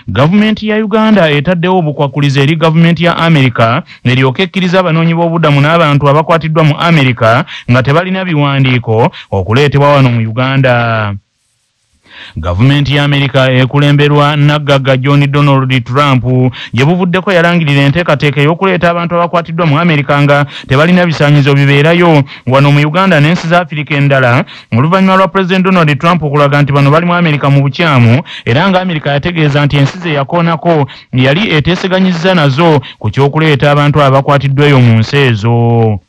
Gavumenti ya Uganda etaddewo obukwakulizo eri gavumenti ya Amerika eryoke ekkiriza abanoonyi b'obuddamu n'abantu abakwatiddwa mu Amerika nga tebalina biwandiiko okuleetebwa wano mu Uganda. Gavumenti ya Amerika ekulemberwa naggaga John Donald Trump gye buvuddeko yalangirira enteekateeka y'okuleeta abantu abakwatiddwa mu Amerika nga tebalina bisaanyizo bibeerayo wano mu Uganda n'ensi za Afirika endala oluvannyuma lwa President Donald Trump okulaga nti bano bali mu Amerika mu bukyamu era nga Amerika yategeeza nti ensi ze yakoonako yali eteeseganyizza nazo ku ky'okuleeta abantu abakwatiddweyo mu nsi ezo.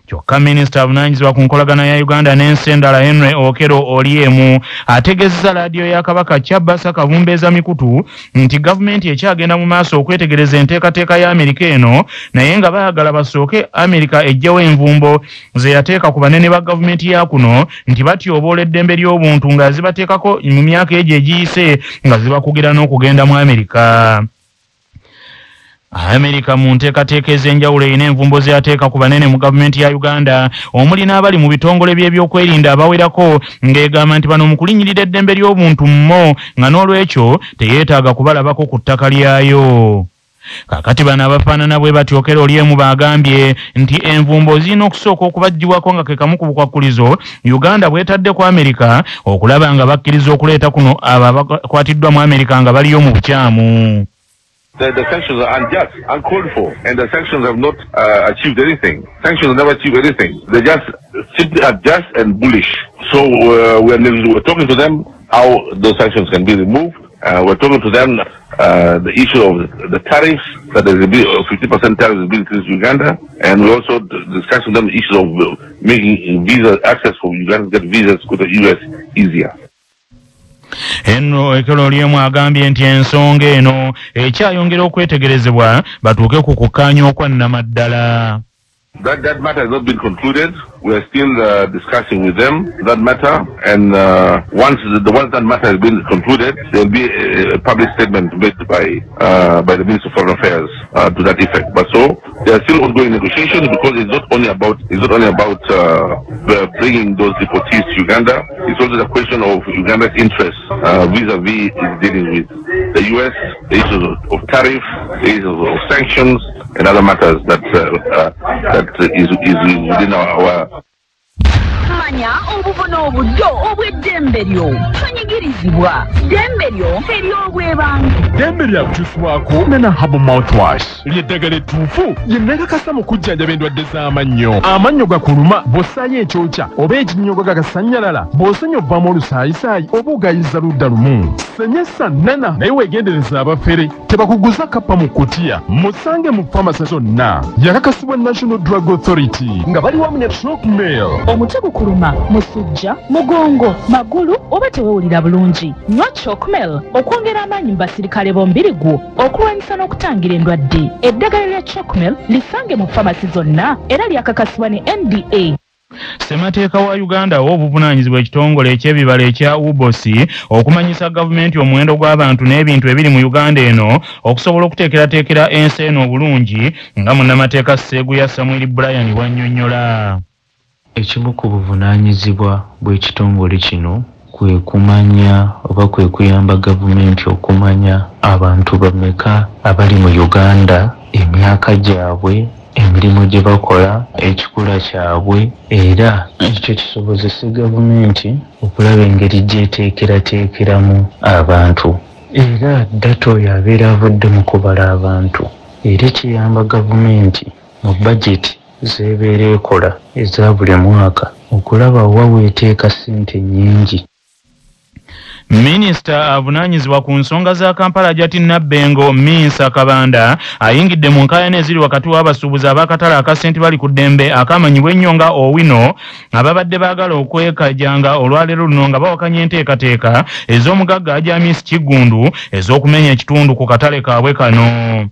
Kyokka minisita avunaanyizibwa ku nkolagana ya Uganda n'ensi endala Henry Okello Oryem ategeezezza laadiyo ya Kabaka Kyabasa Kavumbeeza Mikutu nti gavumenti ekyagenda mu maaso okwetegereza enteekateeka ya Amerika eno naye nga baagala basooke Amerika ejjawo envumbo ze yateeka ku banene ba gavumenti ya kuno nti batyoboola eddembe ly'obuntu nga zibateekako mu myaka egyo egiyise nga zibakugira n'okugenda mu Amerika. Amerika mu nteekateeka ez'enjawulo erina envumbo ze yateeka ku banene mu gavumenti ya Uganda omuli n'abali mu bitongole by'ebyokwerinda abawerako ng'egamba nti bano mu kulinnyirira eddembe ly'obuntu mmo nga n'olwekyo teyeetaaga kubalabako ku ttaka lyayo. Kakati bano abafaanana bwe batyo Okello Oryem bagambye nti envumbo zirina okusooka okubaggyibwako nga ke kamu ku bukwakulizo Uganda bwetadde ku Amerika okulaba nga bakkiriza okuleeta kuno abo abakwatiddwa mu Amerika nga baliyo mu bukyamu. The sanctions are unjust, uncalled for, and the sanctions have not achieved anything. Sanctions have never achieved anything. They just simply unjust and bullish. So we're talking to them how those sanctions can be removed. We're talking to them the issue of the tariffs, that there's a 50% tariff has been increased to Uganda, and we're also discussing them the issue of making visa access for Uganda to get visas to the US easier. Henry Okello Oryem agambye nti ensonga eno ekyayongera okwetegerezebwa batuuke ku kukkaanya okwannamaddala. That matter has not been concluded. We are still discussing with them that matter, and once that matter has been concluded, there will be a public statement made by the Minister of Foreign Affairs to that effect. But so there are still ongoing negotiations because it's not only about bringing those deportees to Uganda. It's also the question of Uganda's interests vis-a-vis dealing with the US, the issues of tariff, the issues of sanctions, and other matters that is within our Manya obubono obuddo obw'eddemberyo tonyigirizibwa ddemberyo ery'obwebange ddembe lyakukyusibwako nana habo mouthwash ly'eddagala ettuufu yennekakasa mu kujjanjaba endwadde z'amannyo. Amannyo gakuluma bw'ossaayo ekyokya oba ekinnyogo gagasanyalala bw'osenya obvamu olusaayisaayi oba ogayiza ludda lumu. Senyesa nana naye weegendereza abafere tebakuguza kappa mu kkutiya musange mu famasi zonna. Yakakasibwa National Drug Authority nga bali wamu ne Chalk-Mail. omutwe gukuluma musujja mugongo magulu oba tewewulira bulungi nywa Chalk-Mail okwongera amaanyi mu basirikale b'omubiri gwo okulwanyisa n'okutangira endwadde. Eddagala lya Chalk-Mail lisange mu famasi zonna era lyakakasibwa ne NDA. Ssemateeka wa Uganda w'obuvunaanyizibwa ekitongole eky'ebibala ekya UBOSI okumanyisa gavumenti omuwendo gw'abantu n'ebintu ebiri mu Uganda eno okusobola okuteekerateekera ensi eno obulungi nga munnamateeka Sseguya Samuel Brian bw'annyonnyola. Ekimu ku buvunaanyizibwa bw'ekitongole kino kwe kumanya oba kwe kuyamba gavumenti okumanya abantu bameka abali mu Uganda, emyaka gyabwe, emirimu gye bakola, ekikula kyabwe, era ekyo kisobozesa gavumenti okulaba engeri gy'eteekerateekeramu abantu. Era data oyo abeera avudde mu kubala abantu. Era kiyamba gavumenti mu bajeti z'ebeera ekola eza buli mwaka okulaba wa weeteeka ssente nnyingi. Minisita avunaanyizibwa ku nsonga za Kampala Jati Nabbengo Minsa Kabanda ayingidde mu nkaayana eziri wakati w'abasuubuzi ab'akatale aka ssente bali ku ddembe akamanyibwa ennyo nga Owino ababadde baagala okwekajanga olwaleero luno nga bawakanya enteekateeka ez'omugagga Ajamis Kigundu ez'okumenya ekitundu ku katale kaabwe kano.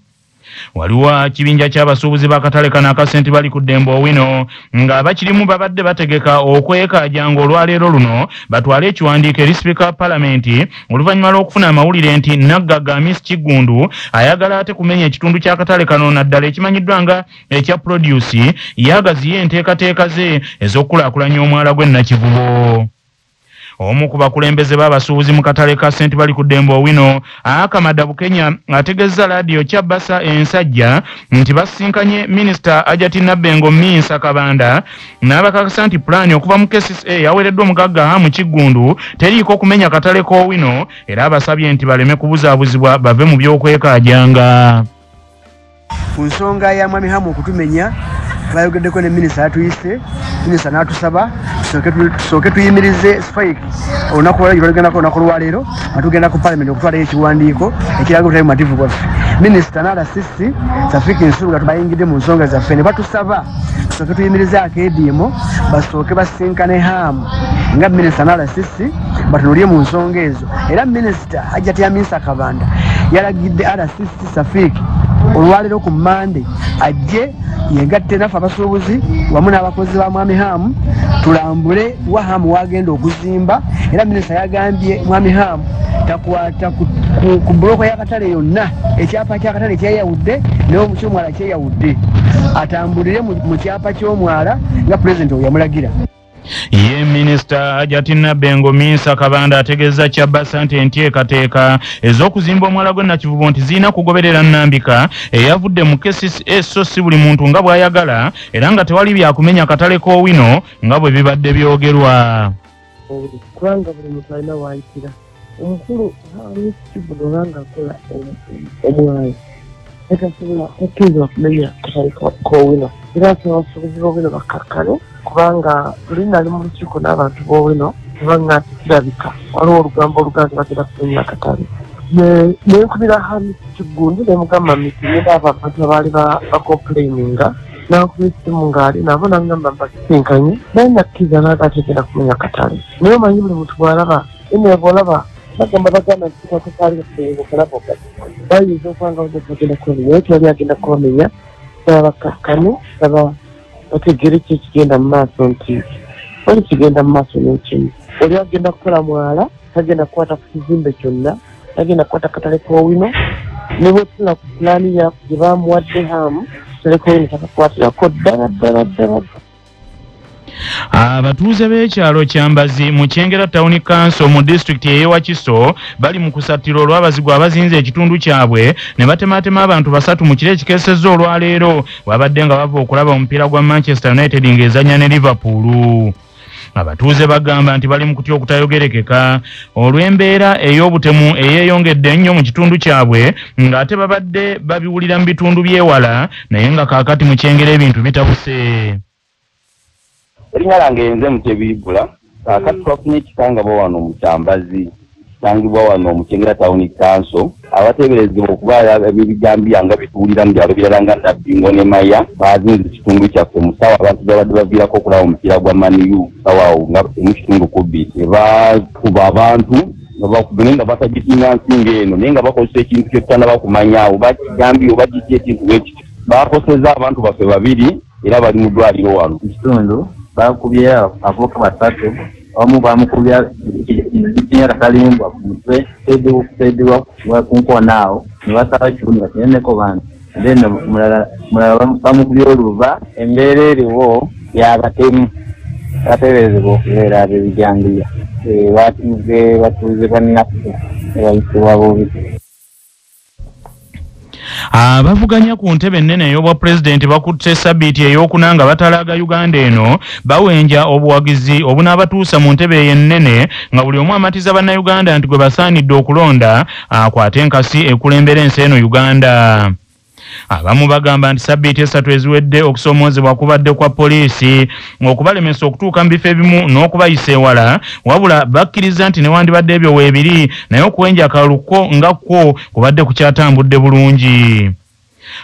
Waliwo kibinja ky'abasuubuzi b'akatale kano aka ssente bali ku ddembe Owino nga bakirimu babadde bategeka okwekajanga olwaleero luno batwale ekiwandiiko eri sipiika wa palamenti oluvannyuma lw'okufuna amawulire nti Naggaga Miss Kigundu ayagala ate kumenya ekitundu ky'akatale kano naddala ekimanyiddwa nga ekya produce yagaziye enteekateeka ze ez'okukulaakulanya omwala gw'e Nakivubo. omu ku bakulembeze b'abasuubuzi mu katale ka St. Bali ku Dembo Owino Akamada Bukenya ategezza laadiyo Kyabasa Ensajja nti basinkanye minisita Ajati Nabbengo Minsa Kabanda n'abakakasa nti pulaani okuva mu KCCA yaweereddwa omugagga mu Kiggundu teriiko kumenya katale k'Owino era abasabye nti baleme kubuzaabuzibwa bave mu by'okwekaajanga. Ku nsonga ya mwami Hamu okutumenya twayogeddeko ne minisita atuyise minisita n'atusaba tusooke tuyimirize strike olunaku olwaleero atugenda ku parliament okutwalayo ekiwandiiko ekiraga obutali bumativu bwaffe. Minisita n'alasisi Safiki Nsubuga tubayingidde mu nsonga zaffe ne batusaba tusooke tuyimirize akeediimo basooke basinkane Hamu nga minisita n'alasisi batunulye mu nsonga ezo. Era minisita Ajati Minsa Kabanda yalagidde alasisi Safiki olwaleero ku Monday ajje yegatte naffe abasuubuzi wamu n'abakozi ba mwami Hamu tulambule wa Hamu wagenda okuzimba. Era minisita yagambye mwami Hamu takwata ku buloko y'akatale yonna ekyapa ky'akatale kyeyawudde n'omukyomwala kyeyawudde atambulire mu kyapa ky'omwala nga pulezidenti oyo yamulagira. Ye minisita Ajati Nabbengo Minsa Kabanda ategeza Kyabasa nti enteekateeka ez'okuzimba omwala gwe Nakivubo nti zirina kugoberera nnambika eyavudde mu KCCA so si buli muntu nga bw'ayagala era nga tewali byakumenya katale k'Owino nga bwe bibadde byogerwa. Kubanga buli muntu alina waayitira omukulu Kivubo olanga akola omwala etasobola takkiriza kumenya katale k'Owino era asaba abasobozi b'Owino bakkakkane kubanga tulina ali mu lukiiko n'abantu b'Owino kubanga kirabika waliwo olugambo oluganzi batera kumenya akatale nenkubira Hamis Kiggundu nemugamba mitiyenda abantu abaali bacomplaininga n'akubira essimu ng'ali nabo nangamba mbasinkanye naye nakkiriza n'agategera kumenya akatale naye omanyi buli muntu bw'alaba ene bw'olaba bagamba nti kakakaali okulaba bayinza okubanga bagenda kubamenya naye tewali agenda kubamenya saba bakkakkane saba bategere ki ekigenda mu maaso nti oli kigenda mu maaso n'ekimu oli agenda kukola mwala tagenda kukwata ku kizimbe kyonna tagenda kukwata katale k'Owino ne bwetula ku pulaani gye bamuwadde Hamu katale k'Owino takakwatirako ddala. Abatuuze b'ekyalo Kyambazi mu Kyengera Town Council mu disitulikiti y'e Wakiso bali mu kusattira olw'abazigwa abazinze ekitundu kyabwe ne batematema abantu 3 mu kiro ekikeesezza olwaleero babadde nga bava okulaba omupiira gwa Manchester United ng'ezannya ne Liverpool. Abatuuze bagamba nti bali mu kutya okutayogerekeka olw'embeera ey'obutemu eyeeyongedde ennyo mu kitundu kyabwe ng'ate babadde babiwulira mu bitundu by'ewala naye nga kaakati mu Kyengera ebintu bitabuse. Erinnya lange nze Mutebiigula kaakati twafunye ekikangabwa wano mu Kyambazi kitangibwa wano mu Kyengera Town Council abateeberezebwa okuba ebijambiya nga bituwulira mu byalo birala nga Nabbingo ne Maya bazinze ekitundu kyaffe mu ssaawa abantu babadde baviirako okulaba omupiira gwa Man U ssaawa nga mu kitundu 2 bakuba abantu nga batagitinga nsinga eno naye nga bakozesa ekintu kyetutanaba kumanya oba kigambi oba kiki ekintu bwekiti bakoseza abantu baffe 2 era bali mu ddwaliro wano mu kitundu bakubye avuka 3 omu bamukubya ikinya kalimbwa ku mutwe kusaidiwa kunkonaawo ne basaba kirundi bakineneko bantu then mulala bamukubya oluva embeera eriwo yabatemu bateberezebwa okubeera ab'ebijambiya batuze batuuze bannaffe bayitibwa bubi. Abavuganya ku ntebe ennene ey'obwa pulezidenti bakutte sabbiiti ey'okuna nga batalaaga Uganda eno bawenja obuwagizi obunaabatuusa mu ntebe eyo ennene nga buli omu amatiza bannayuganda nti gwe basaanidde okulonda akwate enkasi ekulembera ensi eno Uganda. Abamu bagamba nti sabbiiti 3 eziwedde okusoomoozebwa kubadde kwa poliisi okubalemesa okutuuka mu bifo ebimu n'okubayisa ewala wabula bakkiriza nti newandibadde ebyo weebiri naye okuwenja akalulu nga kwo kubadde kukyatambudde bulungi.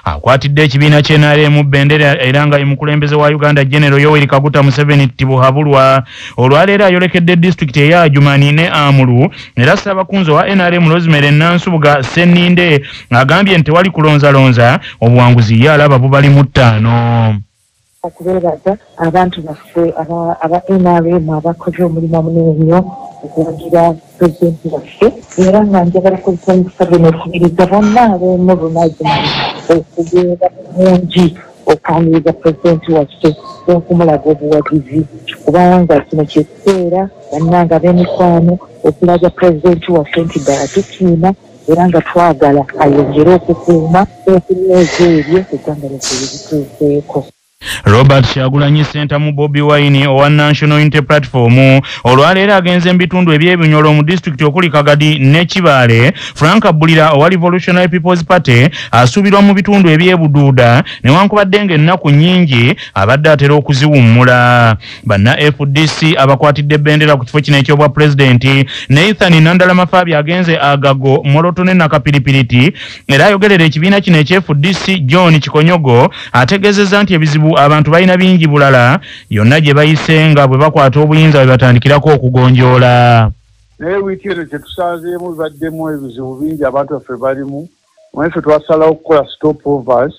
Akwatidde ekibiina ky'NRM Bendera era nga ye mukulembeze wa Uganda General Yoweri Kaguta Museveni Tibuhabulwa olwaleero ayolekedde disitulikiti eya Adjumani ne Amuru era Ssaabakunzo wa NRM Rosemary Nansubuga Senninde agambye nti tewali kulonzalonza obuwanguzi ye alaba bubali mu 5. Okubeeraga abantu baffe aba NRM abakoze omulimu munene nnyo okuwagira pulezidenti waffe era nga njagala kukozesa Museveni okubiriza bonna ab'emu Lunazi okugenda mungi okwaniriza pulezidenti waffe n'okumulaga obuwagizi kubanga kino kyekiseera bannanga b'emikwano okulaga pulezidenti waffe nti ddala tukiina era nga twagala ayongere okukuuma okunyweza ebyo eggwanga lyaffe ebituuseeko. Robert Kyagulanyi Ssentamu Bobi Wine owa National Unity Platform olwaleero agenze mu bitundu eby'Ebinyolo mu disitulikiti okuli Kagadi ne Kibaale. Frank Bulira owa Revolutionary People's Party asuubirwa mu bitundu eby'Ebuduuda newankubadde ng'ennaku nnyingi abadde atera okuziwummula. Banna FDC abakwatidde bendera ku kifo kino eky'obwa pulezidenti Nathan Nandala Mafabi agenze Agago Moroto ne Nakapiripiriti era ayogerera ekibiina kino eky'FDC John Kikonyogo ategeezezza nti ebizibu abantu balina bingi bulala yonna gye bayise nga bwe bakwata obuyinza bwe batandikirako okugonjoola. Naye wiiki eno kye tusanzeemu bibaddemu ebizibu bingi abantu baffe balimu. Mweffe twasalawo okukola stopovers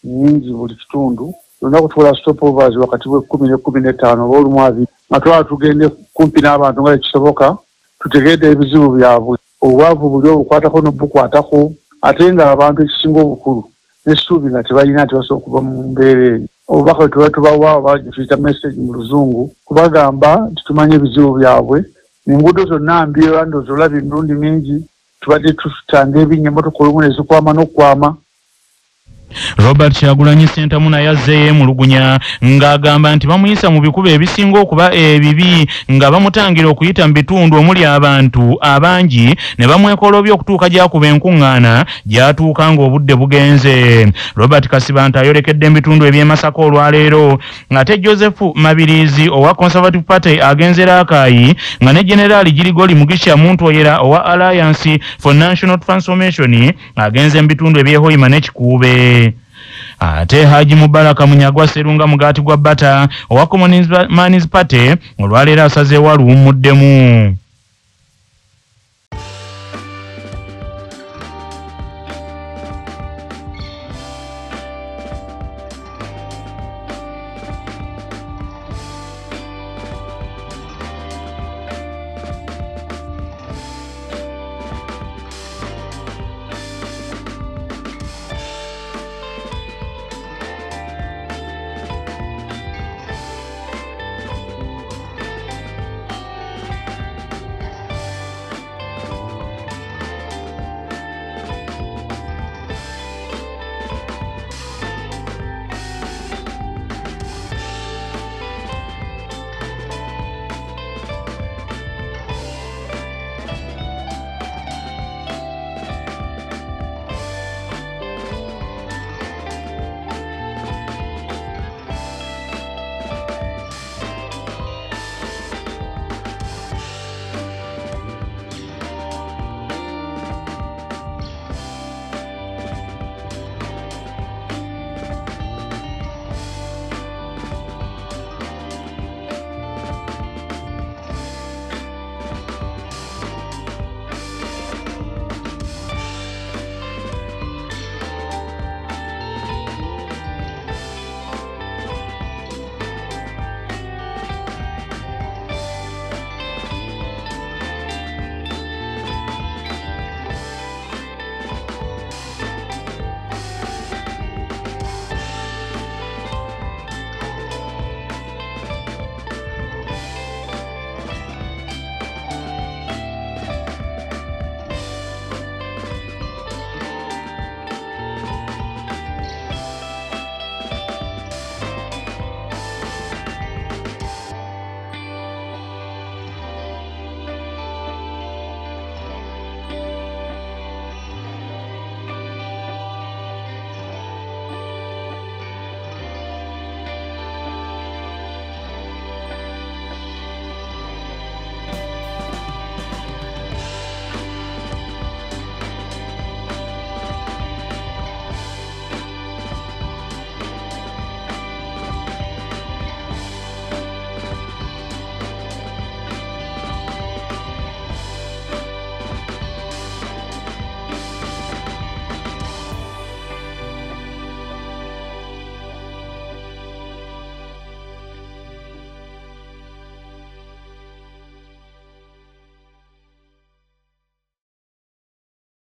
nnyingi buli kitundu. Tulina kutukola stopovers wakati w'ekkumi n'ekkumi n'ettaano oba olumu abiri nga twala tugende kumpi n'abantu nga ekisoboka tutegedde ebizibu byabwe. Obwavu buli obukwatako n'obukwatako ate nga abantu ekisinga obukulu n'essuubi nga tebalina nti basobola okuva mu mbeera eyo. Obubaka bwe tuba tubawa oba gituyita message mu luzungu kubagamba nti tumanye ebizibu byabwe. Enguudo zonna mbi era ndowooza olabye emirundi mingi tubadde tutanga ebinnya emmotoka olumu ne zikwama n'okwama. Robert Kyagulanyi Ssentamu naye azzeeyo emulugunya ng'agamba nti bamuyisa mu bikubo ebisinga okuba ebibi nga bamutangira okuyita mu bitundu omuli abantu abangi ne bamwekolobya okutuuka gy'akuba enkuŋŋaana gy'atuuka ng'obudde bugenze. Robert Kasibanta ayolekedde mu bitundu eby'e Masaka olwaleero ng'ate Joseph Mabirizi owa Conservative Party agenze Raakayi nga ne Generali Girigoli Mugisha Muntoyera owa Alliance for National Transformation agenze mu bitundu eby'e Hoima ne Kikuube. Ate Haji Mubaraka Munyagwa Serunga Mugati gwa Bata owa Common Man's Party olwaleero asazeewo aluwummuddemu.